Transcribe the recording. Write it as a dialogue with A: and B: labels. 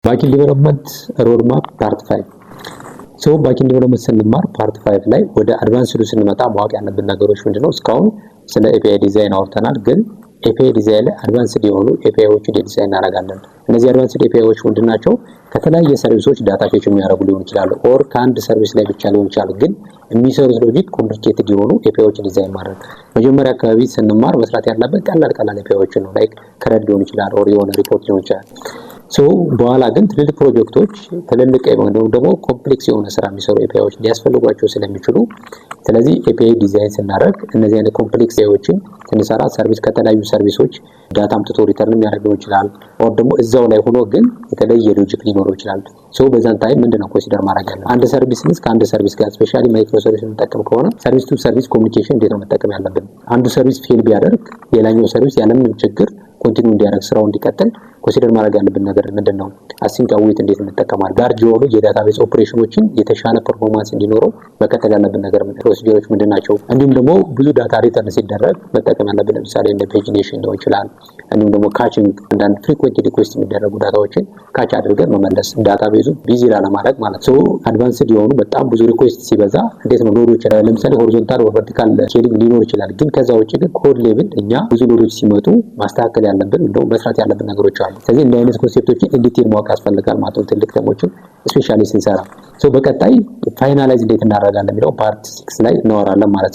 A: ባክኤንድ ዴቨሎፕመንት ሮድማፕ ፓርት 5 ባክኤንድ ዴቨሎፕመንት ስንማር ፓርት 5 ላይ ወደ አድቫንስዱ ስንመጣ ማወቅ ያለብን ነገሮች ምንድነው? እስካሁን ስለ ኤፒአይ ዲዛይን አውርተናል፣ ግን ኤፒአይ ዲዛይን ላይ አድቫንስድ የሆኑ ኤፒአይዎችን ዲዛይን እናደርጋለን። እነዚህ አድቫንስድ ኤፒአይዎች ምንድናቸው? ከተለያየ ሰርቪሶች ዳታ ፌች የሚያደርጉ ሊሆን ይችላሉ፣ ኦር ከአንድ ሰርቪስ ላይ ብቻ ሊሆን ይችላል። ግን የሚሰሩት ሎጂክ ኮምፕሊኬትድ የሆኑ ኤፒአይዎችን ዲዛይን ማድረግ መጀመሪያ አካባቢ ስንማር መስራት ያለበት ቀላል ኤፒአይዎችን ነው። ላይክ ከረድ ሊሆን ይችላል፣ ኦር የሆነ ሪፖርት ሊሆን ይችላል። በኋላ ግን ትልልቅ ፕሮጀክቶች ትልልቅ ደግሞ ኮምፕሌክስ የሆነ ስራ የሚሰሩ ኤፒአይዎች ሊያስፈልጓቸው ስለሚችሉ ስለዚህ ኤፒአይ ዲዛይን ስናደርግ እነዚህ አይነት ኮምፕሌክስ ኤፒአይዎችን ስንሰራ ሰርቪስ ከተለያዩ ሰርቪሶች ዳታ አምጥቶ ሪተርን የሚያደርግ ሊሆን ይችላል፣ ኦር ደግሞ እዛው ላይ ሆኖ ግን የተለየ ሎጂክ ሊኖረው ይችላል። በዛን ታይም ምንድነው ኮንሲደር ማድረግ ያለብን? አንድ ሰርቪስ ከአንድ ሰርቪስ ጋር ስፔሻሊ ማይክሮ ሰርቪስ የምንጠቀም ከሆነ ሰርቪስ ቱ ሰርቪስ ኮሚኒኬሽን እንዴት ነው መጠቀም ያለብን? አንዱ ሰርቪስ ፌል ቢያደርግ ሌላኛው ሰርቪስ ያለምንም ችግር ኮንቲኒው እንዲያደርግ ስራው እንዲቀጥል ኮንሲደር ማድረግ ያለብን ነገር ምንድነው? አሲንክ አዌት እንዴት እንጠቀማለን? ላርጅ የሆኑ የዳታቤዝ ኦፕሬሽኖችን የተሻለ ፐርፎርማንስ እንዲኖረው መከተል ያለብን ነገር ፕሮሲጀሮች ምንድናቸው? እንዲሁም ደግሞ ብዙ ዳታ ሪተርን ሲደረግ መጠቀም ያለብን ለምሳሌ እንደ ፔጂኔሽን ሊሆን ይችላል። እንዲሁም ደግሞ ካቺንግ አንዳንድ ፍሪኩዌንት ሪኩዌስት የሚደረጉ ዳታዎችን ካች አድርገን መመለስ ዳታቤዙ ቢዚ ላለማድረግ ማለት ነው። አድቫንስድ የሆኑ በጣም ብዙ ሪኩዌስት ሲበዛ እንዴት ነው ሎዶች ለምሳሌ ሆሪዞንታል ወር ቨርቲካል ሼዲንግ ሊኖር ይችላል። ግን ከዛ ውጪ ግን ኮድ ሌቭል እኛ ብዙ ሎዶች ሲመጡ ማስተካከል ያለብን እንደው መስራት ያለብን ነገሮች አሉ። ስለዚህ እንደ አይነት ኮንሴፕቶችን ኢንዲቴል ማወቅ ያስፈልጋል ማለት ነው። ትልቅ ተሞችን ስፔሻሊ ስንሰራ በቀጣይ ፋይናላይዝ እንዴት እናደርጋለን የሚለው ፓርት 6 ላይ እናወራለን ማለት ነው።